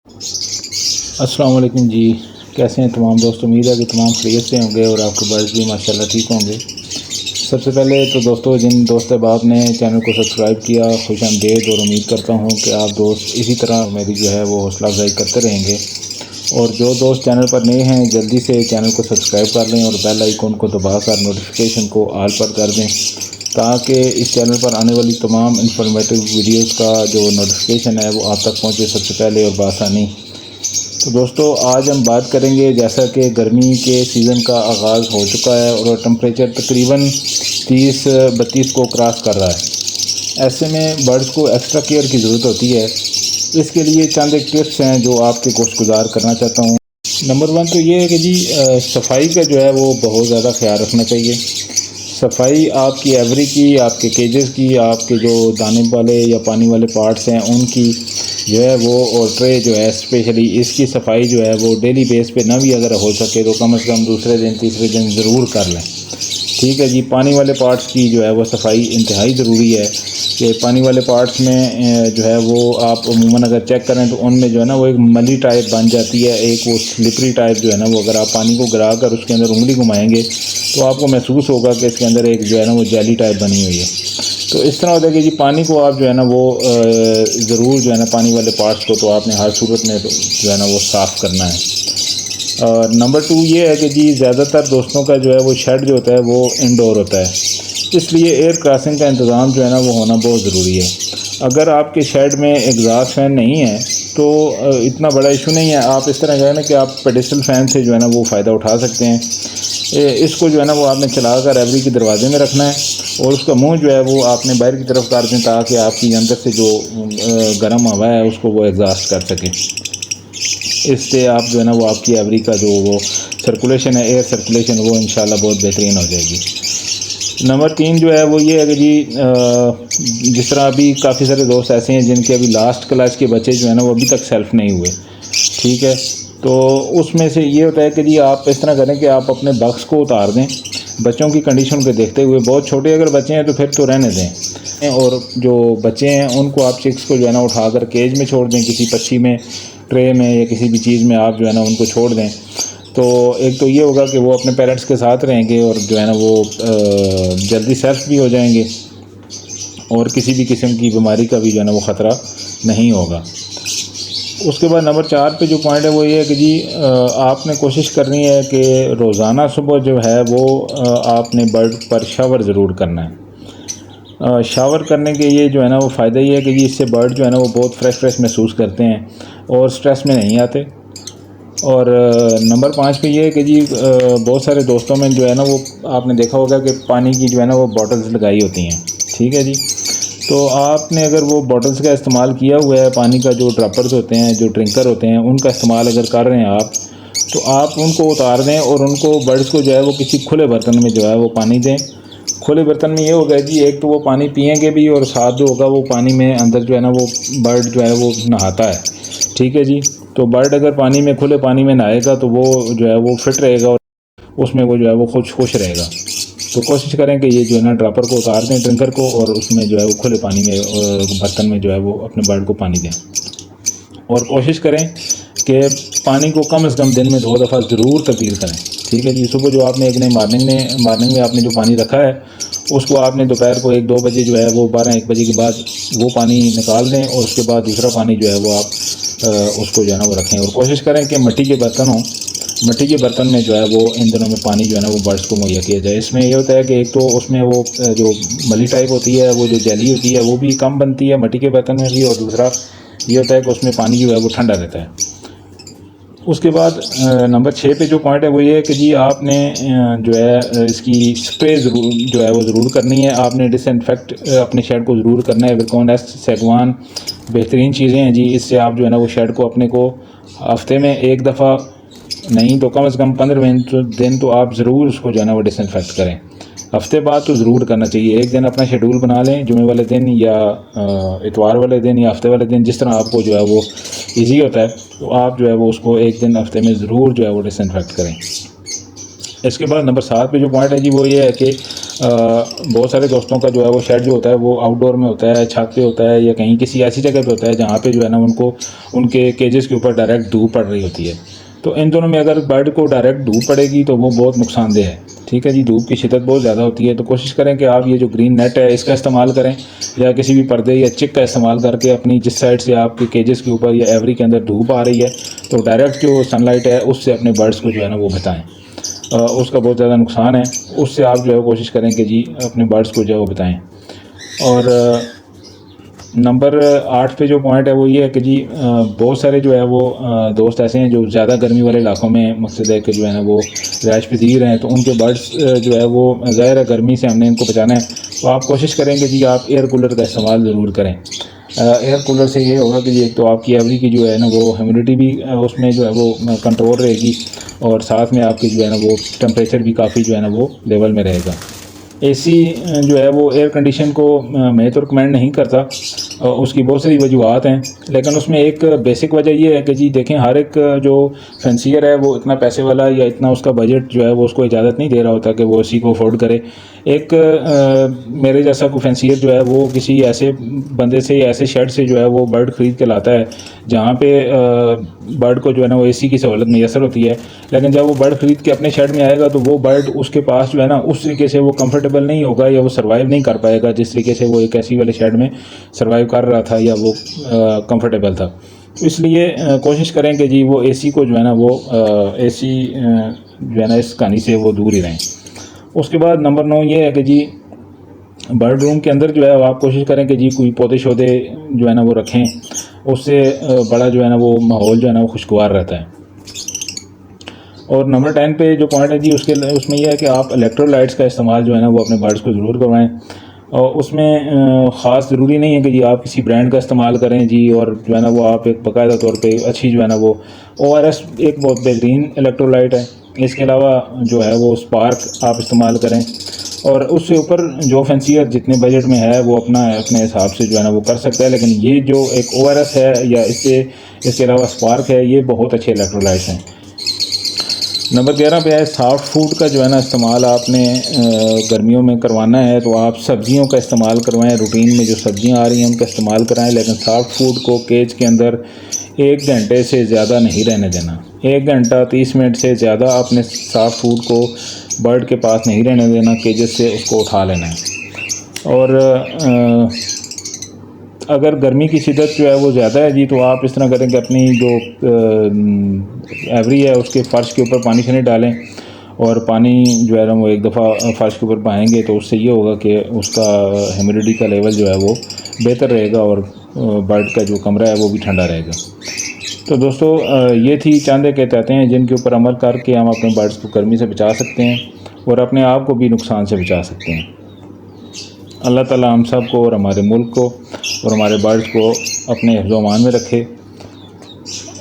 अस्सलाम वालेकुम जी। कैसे हैं तमाम दोस्त? उम्मीद है कि तमाम खैरियत से होंगे और आपके बर्ड्स भी माशाल्लाह ठीक होंगे। सबसे पहले तो दोस्तों, जिन दोस्त अहबाब ने चैनल को सब्सक्राइब किया, खुशामदीद, और उम्मीद करता हूं कि आप दोस्त इसी तरह मेरी जो है वो हौसला अफजाई करते रहेंगे। और जो दोस्त चैनल पर नए हैं, जल्दी से चैनल को सब्सक्राइब कर लें और बेल आइकन को दबाकर नोटिफिकेशन को ऑल पर कर दें, ताकि इस चैनल पर आने वाली तमाम इन्फॉर्मेटिव वीडियोस का जो नोटिफिकेशन है वो आप तक पहुंचे सबसे पहले और बासानी। तो दोस्तों, आज हम बात करेंगे, जैसा कि गर्मी के सीज़न का आगाज़ हो चुका है और टेम्परेचर तकरीबन 30-32 को क्रॉस कर रहा है। ऐसे में बर्ड्स को एक्स्ट्रा केयर की ज़रूरत होती है। इसके लिए चंद एक टिप्स हैं जो आपके गोश्तगुजार करना चाहता हूँ। नंबर 1 तो ये है कि जी सफाई का जो है वो बहुत ज़्यादा ख्याल रखना चाहिए। सफाई आपकी एवरी की, आपके केजेस की, आपके जो दाने वाले या पानी वाले पार्ट्स हैं उनकी जो है वो, और ट्रे जो है स्पेशली, इसकी सफाई जो है वो डेली बेस पे ना भी अगर हो सके तो कम से कम दूसरे दिन तीसरे दिन ज़रूर कर लें। ठीक है जी। पानी वाले पार्ट्स की जो है वो सफाई इंतहाई ज़रूरी है कि पानी वाले पार्ट्स में जो है वो आप अमूमन अगर चेक करें तो उनमें जो है ना वो एक मली टाइप बन जाती है, एक वो स्लिपरी टाइप जो है ना वो, अगर आप पानी को गिरा कर उसके अंदर उंगली घुमाएंगे तो आपको महसूस होगा कि इसके अंदर एक जो है ना वो जेली टाइप बनी हुई है। तो इस तरह होता है कि जी पानी को आप जो है ना वो ज़रूर जो है ना पानी वाले पार्ट्स को तो आपने हर सूरत में जो है ना वो साफ़ करना है। नंबर 2 ये है कि जी ज़्यादातर दोस्तों का जो है वो शेड जो होता है वो इंडोर होता है, इसलिए एयर क्रॉसिंग का इंतज़ाम जो है ना वो होना बहुत ज़रूरी है। अगर आपके शेड में एग्जॉस्ट फैन नहीं है तो इतना बड़ा इशू नहीं है। आप इस तरह जो है ना कि आप पेडिस्टल फ़ैन से जो है ना वो फ़ायदा उठा सकते हैं। इसको जो है ना वो आपने चला कर एवरी के दरवाजे में रखना है और उसका मुंह जो है वो आपने बाहर की तरफ कर दें, ताकि आपकी अंदर से जो गर्म हवा है उसको वो एग्जॉस्ट कर सके। इससे आप जो है ना वो आपकी एवरी का जो वो सर्कुलेशन है, एयर सर्कुलेशन, वो इंशाल्लाह बहुत बेहतरीन हो जाएगी। नंबर 3 जो है वो ये है कि जी जिस तरह अभी काफ़ी सारे दोस्त ऐसे हैं जिनके अभी लास्ट क्लास के बच्चे जो है ना वो अभी तक सेल्फ़ नहीं हुए। ठीक है। तो उसमें से ये होता है कि जी आप इस तरह करें कि आप अपने बक्स को उतार दें बच्चों की कंडीशन को देखते हुए। बहुत छोटे अगर बच्चे हैं तो फिर तो रहने दें, और जो बच्चे हैं उनको आप चिक्स को जो है ना उठाकर केज में छोड़ दें, किसी पक्षी में, ट्रे में या किसी भी चीज़ में आप जो है ना उनको छोड़ दें। तो एक तो ये होगा कि वो अपने पेरेंट्स के साथ रहेंगे और जो है ना वो जल्दी सेल्फ भी हो जाएंगे और किसी भी किस्म की बीमारी का भी जो है ना वो ख़तरा नहीं होगा। उसके बाद नंबर 4 पे जो पॉइंट है वो ये है कि जी आपने कोशिश करनी है कि रोज़ाना सुबह जो है वो आपने बर्ड पर शावर ज़रूर करना है। शावर करने के ये जो है ना वो फ़ायदा ये है कि जी इससे बर्ड जो है ना वो बहुत फ्रेश महसूस करते हैं और स्ट्रेस में नहीं आते। और नंबर 5 पे ये है कि जी बहुत सारे दोस्तों में जो है ना वो आपने देखा होगा कि पानी की जो है ना वो बॉटल्स लगाई होती हैं। ठीक है जी। तो आपने अगर वो बॉटल्स का इस्तेमाल किया हुआ है, पानी का जो ड्रॉपर्स होते हैं, जो ड्रिंकर होते हैं, उनका इस्तेमाल अगर कर रहे हैं आप, तो आप उनको उतार दें और उनको बर्ड्स को जो है वो किसी खुले बर्तन में जो है वो पानी दें। खुले बर्तन में ये होगा जी, एक तो वो पानी पिएंगे भी और साथ जो होगा वो पानी में अंदर जो है ना वो बर्ड जो है वो नहाता है। ठीक है जी। तो बर्ड अगर पानी में, खुले पानी में नहाएगा तो वो जो है वो फिट रहेगा और उसमें वो जो है वो खुश रहेगा। तो कोशिश करें कि ये जो है ना ड्रॉपर को उतार दें, ड्रिंकर को, और उसमें जो है वो खुले पानी में बर्तन में जो है वो अपने बर्ड को पानी दें। और कोशिश करें कि पानी को कम से कम दिन में 2 दफ़ा ज़रूर तब्दील करें। ठीक है जी। सुबह जो आपने मॉर्निंग में आपने जो पानी रखा है उसको आपने दोपहर को 1-2 बजे जो है वो 12-1 बजे के बाद वो पानी निकाल दें और उसके बाद दूसरा पानी जो है वो आप उसको जो है ना वो रखें। और कोशिश करें कि मिट्टी के बर्तन हों, मिट्टी के बर्तन में जो है वो इन दिनों में पानी जो है ना वो बर्ड्स को मुहैया किया जाए। इसमें ये होता है कि एक तो उसमें वो जो मली टाइप होती है, वो जो जेली होती है वो भी कम बनती है मिट्टी के बर्तन में भी, और दूसरा ये होता है कि उसमें पानी जो है वो ठंडा रहता है। उसके बाद नंबर 6 पे जो पॉइंट है वो ये है कि जी आपने जो है इसकी स्प्रे ज़रूर जो है वो ज़रूर करनी है। आपने डिसइंफेक्ट अपने शेड को ज़रूर करना है। विरकॉन एस सेगवान बेहतरीन चीज़ें हैं जी। इससे आप जो है ना वो शेड को अपने को हफ्ते में 1 दफ़ा नहीं तो कम से कम 15 दिन तो आप ज़रूर उसको जो है ना वो डिसइंफेक्ट करें। हफ्ते बाद तो ज़रूर करना चाहिए। एक दिन अपना शेड्यूल बना लें, जुमे वाले दिन या इतवार वाले दिन या हफ्ते वाले दिन, जिस तरह आपको जो है वो ईजी होता है, तो आप जो है वो उसको एक दिन हफ्ते में ज़रूर जो है वो डिसइंफेक्ट करें। इसके बाद नंबर 7 पे जो पॉइंट है जी वो ये है कि बहुत सारे दोस्तों का जो है वो शेड जो होता है वो आउटडोर में होता है, छत पे होता है या कहीं किसी ऐसी जगह पे होता है जहाँ पे जो है ना उनको उनके केजेस के ऊपर डायरेक्ट धूप पड़ रही होती है। तो इन दोनों में अगर बर्ड को डायरेक्ट धूप पड़ेगी तो वो बहुत नुकसानदेह है। ठीक है जी, धूप की शिद्दत बहुत ज़्यादा होती है। तो कोशिश करें कि आप ये जो ग्रीन नेट है इसका इस्तेमाल करें या किसी भी पर्दे या चिक का इस्तेमाल करके अपनी जिस साइड से आपके केजेस के ऊपर या एवरी के अंदर धूप आ रही है तो डायरेक्ट जो सनलाइट है उससे अपने बर्ड्स को जो है ना वो बचाएँ। उसका बहुत ज़्यादा नुकसान है, उससे आप जो है कोशिश करें कि जी अपने बर्ड्स को जो है वो बताएँ। और नंबर 8 पे जो पॉइंट है वो ये है कि जी बहुत सारे जो है वो दोस्त ऐसे हैं जो ज़्यादा गर्मी वाले इलाकों में मकसद है कि जो है ना वो रहायश पजीर हैं, तो उनके बर्ड्स जो है वो ज़ाहिर है गर्मी से हमने इनको बचाना है। तो आप कोशिश करेंगे जी आप एयर कूलर का इस्तेमाल ज़रूर करें। एयर कूलर से ये होगा कि जी एक तो आपकी एवरी की जो है ना वो ह्यूमिडिटी भी उसमें जो है वो कंट्रोल रहेगी और साथ में आपकी जो है ना वो टेम्परेचर भी काफ़ी जो है ना वो लेवल में रहेगा। एसी जो है वो एयर कंडीशन को मैं तो रिकमेंड नहीं करता, उसकी बहुत सारी वजूहत हैं, लेकिन उसमें एक बेसिक वजह ये है कि जी देखें हर एक जो फैंसियर है वो इतना पैसे वाला या इतना उसका बजट जो है वो उसको इजाज़त नहीं दे रहा होता कि वो एसी को अफोर्ड करे। एक मेरे जैसा कोई फैंसियर जो है वो किसी ऐसे बंदे से या ऐसे शेड से जो है वो बर्ड ख़रीद के लाता है जहाँ पे बर्ड को जो है ना वो एसी की सहूलत मैसर होती है, लेकिन जब वो बर्ड ख़रीद के अपने शेड में आएगा तो वो बर्ड उसके पास जो है ना उस तरीके से वो कंफर्टेबल नहीं होगा या वो सर्वाइव नहीं कर पाएगा जिस तरीके से वो एक एसी वाले शेड में सर्वाइव कर रहा था या वो कंफर्टेबल था। इसलिए कोशिश करें कि जी वो एसी को जो है ना वो एसी जो है ना इस कहानी से वो दूर ही रहें। उसके बाद नंबर 9 ये है कि जी बर्ड रूम के अंदर जो है आप कोशिश करें कि जी कोई पौधे शौधे जो है ना वो रखें, उससे बड़ा जो है ना वो माहौल जो है ना वो खुशगवार रहता है। और नंबर 10 पे जो पॉइंट है जी उसमें यह है कि आप इलेक्ट्रोलाइट्स का इस्तेमाल जो है ना वो अपने बर्ड्स को ज़रूर करवाएं। और उसमें ख़ास ज़रूरी नहीं है कि जी आप किसी ब्रांड का इस्तेमाल करें जी और जो है ना वो आप एक बाकायदा तौर पे अच्छी जो है ना वो ORS एक बहुत बेहतरीन इलेक्ट्रोलाइट है। इसके अलावा जो है वो स्पार्क आप इस्तेमाल करें और उससे ऊपर जो फैंसियर जितने बजट में है वो अपने हिसाब से जो है ना वो कर सकता है, लेकिन ये जो एक ORS है या इसके अलावा स्पार्क है ये बहुत अच्छे इलेक्ट्रोलाइट्स हैं। नंबर 11 पे है सॉफ्ट फूड का जो है ना इस्तेमाल आपने गर्मियों में करवाना है तो आप सब्जियों का इस्तेमाल करवाएं। रूटीन में जो सब्जियां आ रही हैं उनका इस्तेमाल कराएं, लेकिन सॉफ्ट फूड को केज के अंदर 1 घंटे से ज़्यादा नहीं रहने देना। 1 घंटा 30 मिनट से ज़्यादा अपने सॉफ्ट फूड को बर्ड के पास नहीं रहने देना, केजेस से उसको उठा लेना है। और अगर गर्मी की शिद्दत जो है वो ज़्यादा है जी तो आप इस तरह करें कि अपनी जो एवरी है उसके फ़र्श के ऊपर पानी से नहीं डालें और पानी जो है ना वो एक दफ़ा फ़र्श के ऊपर पाएंगे तो उससे ये होगा कि उसका ह्यूमिडिटी का लेवल जो है वो बेहतर रहेगा और बर्ड का जो कमरा है वो भी ठंडा रहेगा। तो दोस्तों ये थी चंद एक एहतियातें हैं जिनके ऊपर अमल करके हम अपने बर्ड्स को गर्मी से बचा सकते हैं और अपने आप को भी नुकसान से बचा सकते हैं। अल्लाह ताला हम सब को और हमारे मुल्क को और हमारे बर्ड्स को अपने हिफ्ज़ अमान में रखे।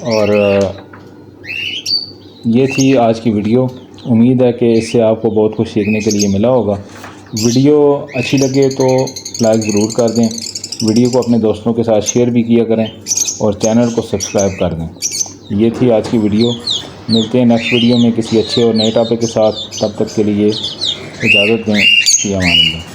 और ये थी आज की वीडियो। उम्मीद है कि इससे आपको बहुत कुछ सीखने के लिए मिला होगा। वीडियो अच्छी लगे तो लाइक ज़रूर कर दें, वीडियो को अपने दोस्तों के साथ शेयर भी किया करें और चैनल को सब्सक्राइब कर दें। ये थी आज की वीडियो। मिलते हैं नेक्स्ट वीडियो में किसी अच्छे और नए टॉपिक के साथ। तब तक के लिए इजाज़त दें। फ़ी अमान अल्लाह।